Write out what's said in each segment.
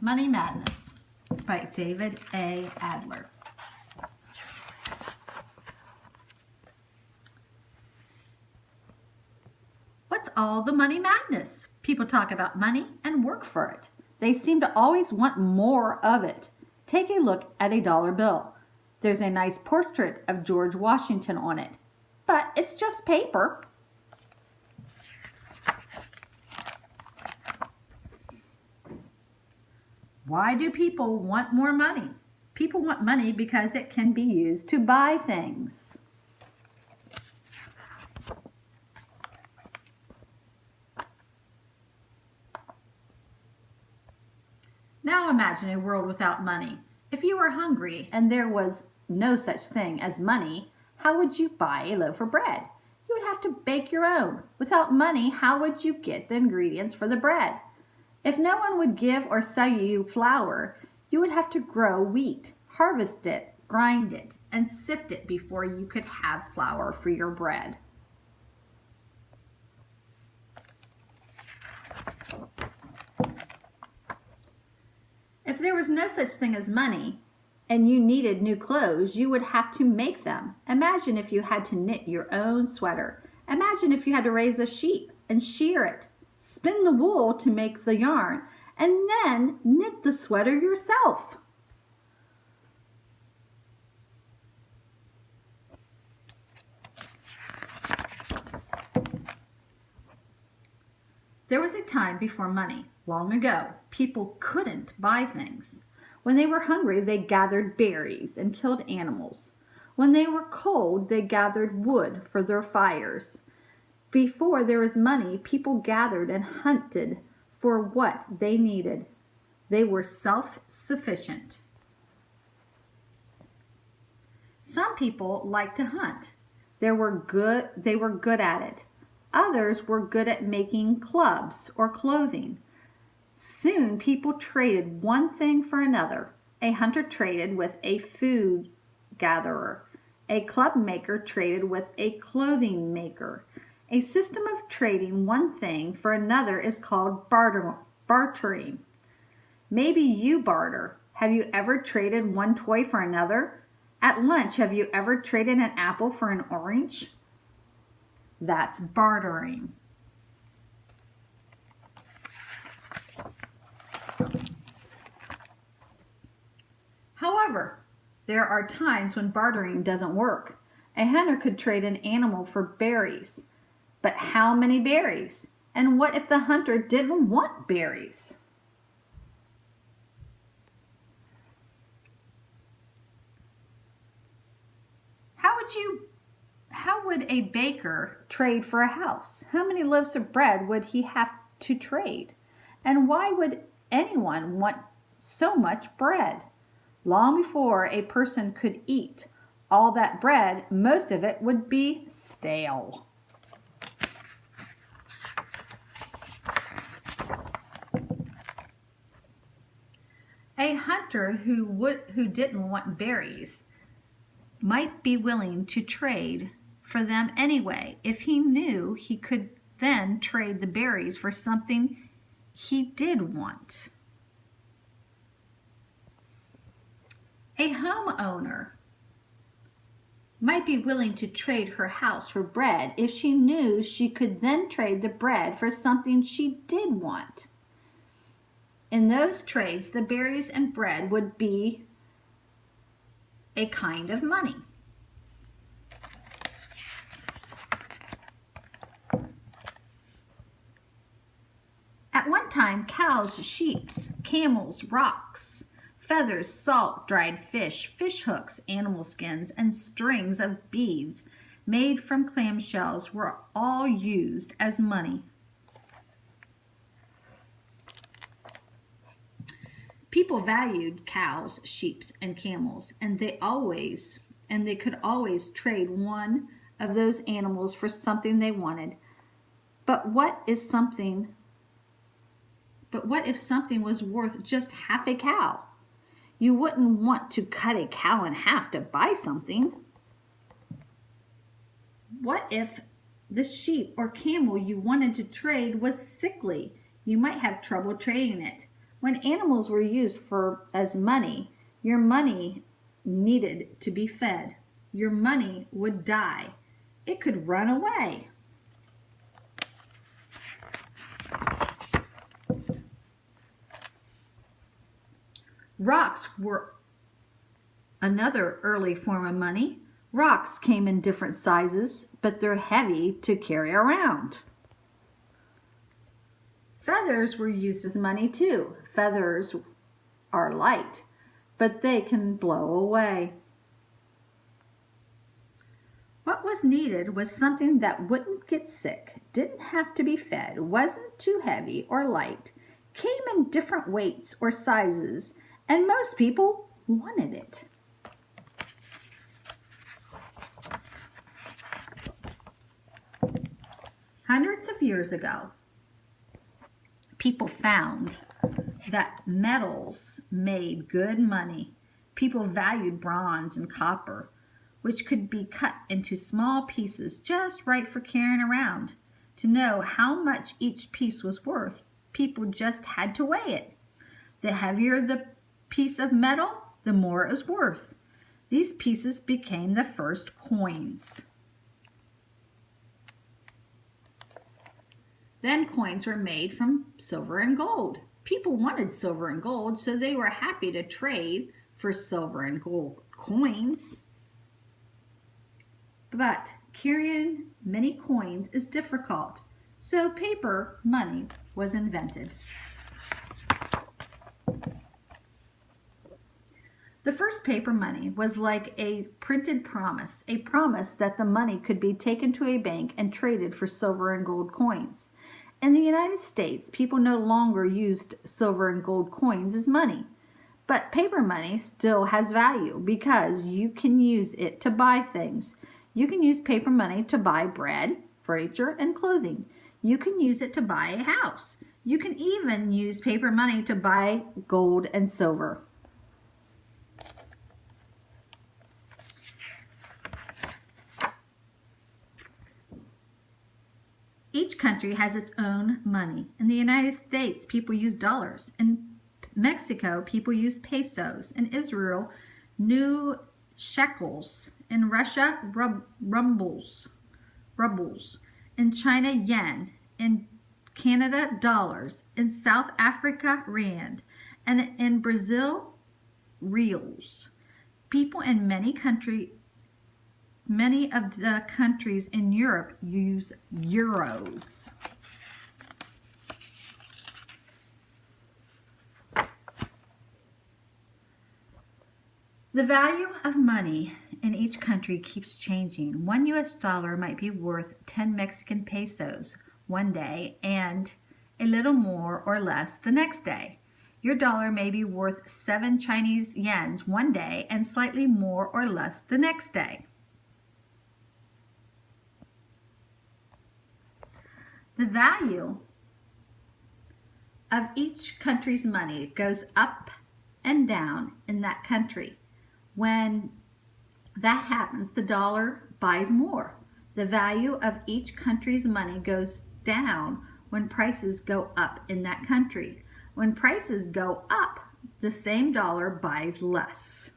Money Madness by David A. Adler. What's all the money madness? People talk about money and work for it. They seem to always want more of it. Take a look at a dollar bill. There's a nice portrait of George Washington on it, but it's just paper. Why do people want more money? People want money because it can be used to buy things. Now imagine a world without money. If you were hungry and there was no such thing as money, how would you buy a loaf of bread? You would have to bake your own. Without money, how would you get the ingredients for the bread? If no one would give or sell you flour, you would have to grow wheat, harvest it, grind it, and sift it before you could have flour for your bread. If there was no such thing as money and you needed new clothes, you would have to make them. Imagine if you had to knit your own sweater. Imagine if you had to raise a sheep and shear it, spin the wool to make the yarn, and then knit the sweater yourself. There was a time before money. Long ago, people couldn't buy things. When they were hungry, they gathered berries and killed animals. When they were cold, they gathered wood for their fires. Before there was money, people gathered and hunted for what they needed. They were self-sufficient. Some people liked to hunt. They were good at it. Others were good at making clubs or clothing. Soon people traded one thing for another. A hunter traded with a food gatherer. A club maker traded with a clothing maker. A system of trading one thing for another is called bartering. Maybe you barter. Have you ever traded one toy for another? At lunch, have you ever traded an apple for an orange? That's bartering. However, there are times when bartering doesn't work. A hunter could trade an animal for berries. But how many berries? And what if the hunter didn't want berries? How would a baker trade for a house? How many loaves of bread would he have to trade? And why would anyone want so much bread? Long before a person could eat all that bread, most of it would be stale. A hunter who didn't want berries might be willing to trade for them anyway if he knew he could then trade the berries for something he did want. A homeowner might be willing to trade her house for bread if she knew she could then trade the bread for something she did want. In those trades, the berries and bread would be a kind of money. At one time, cows, sheep, camels, rocks, feathers, salt, dried fish, fish hooks, animal skins, and strings of beads made from clamshells were all used as money. People valued cows, sheep, and camels, and they could always trade one of those animals for something they wanted. But what if something was worth just half a cow? You wouldn't want to cut a cow in half to buy something. What if the sheep or camel you wanted to trade was sickly? You might have trouble trading it. When animals were used as money, your money needed to be fed. Your money would die. It could run away. Rocks were another early form of money. Rocks came in different sizes, but they're heavy to carry around. Feathers were used as money too. Feathers are light, but they can blow away. What was needed was something that wouldn't get sick, didn't have to be fed, wasn't too heavy or light, came in different weights or sizes, and most people wanted it. Hundreds of years ago, people found that metals made good money. People valued bronze and copper, which could be cut into small pieces just right for carrying around. To know how much each piece was worth, people just had to weigh it. The heavier the piece of metal, the more it was worth. These pieces became the first coins. Then coins were made from silver and gold. People wanted silver and gold, so they were happy to trade for silver and gold coins. But carrying many coins is difficult, so paper money was invented. The first paper money was like a printed promise, a promise that the money could be taken to a bank and traded for silver and gold coins. In the United States, people no longer used silver and gold coins as money. But paper money still has value because you can use it to buy things. You can use paper money to buy bread, furniture, and clothing. You can use it to buy a house. You can even use paper money to buy gold and silver. Each country has its own money. In the United States, people use dollars. In Mexico, people use pesos. In Israel, new shekels. In Russia, rubles. In China, yen. In Canada, dollars. In South Africa, rand. And in Brazil, reals. People in many of the countries in Europe use euros. The value of money in each country keeps changing. One US dollar might be worth 10 Mexican pesos one day and a little more or less the next day. Your dollar may be worth 7 Chinese yens one day and slightly more or less the next day. The value of each country's money goes up and down in that country. When that happens, the dollar buys more. The value of each country's money goes down when prices go up in that country. When prices go up, the same dollar buys less.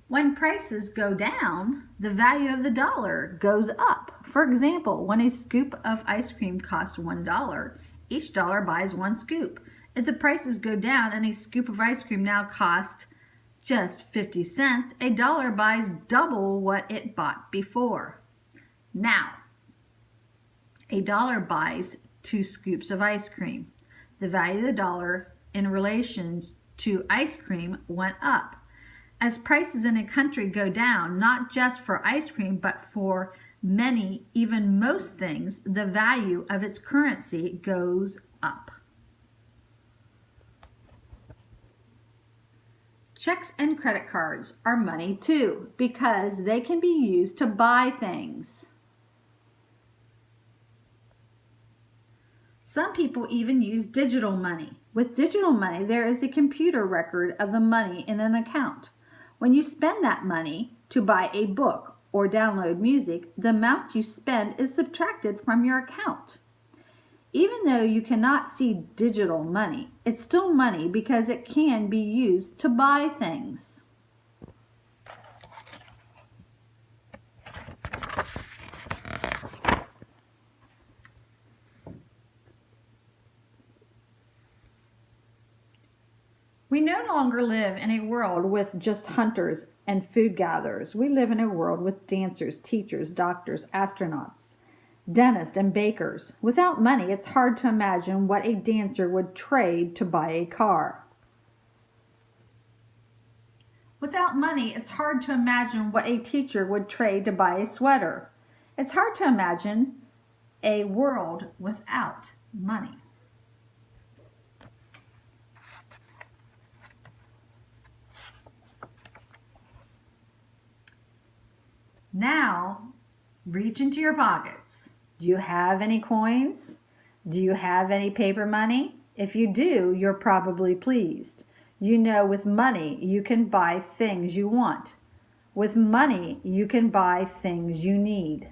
When prices go down, the value of the dollar goes up. For example, when a scoop of ice cream costs $1, each dollar buys 1 scoop. If the prices go down and a scoop of ice cream now costs just 50 cents, a dollar buys double what it bought before. Now, a dollar buys 2 scoops of ice cream. The value of the dollar in relation to ice cream went up. As prices in a country go down, not just for ice cream, but for many, even most things, the value of its currency goes up. Checks and credit cards are money too, because they can be used to buy things. Some people even use digital money. With digital money, there is a computer record of the money in an account. When you spend that money to buy a book or download music, the amount you spend is subtracted from your account. Even though you cannot see digital money, it's still money because it can be used to buy things. We no longer live in a world with just hunters and food gatherers. We live in a world with dancers, teachers, doctors, astronauts, dentists, and bakers. Without money, it's hard to imagine what a dancer would trade to buy a car. Without money, it's hard to imagine what a teacher would trade to buy a sweater. It's hard to imagine a world without money. Now, reach into your pockets. Do you have any coins? Do you have any paper money? If you do, you're probably pleased. You know, with money, you can buy things you want. With money, you can buy things you need.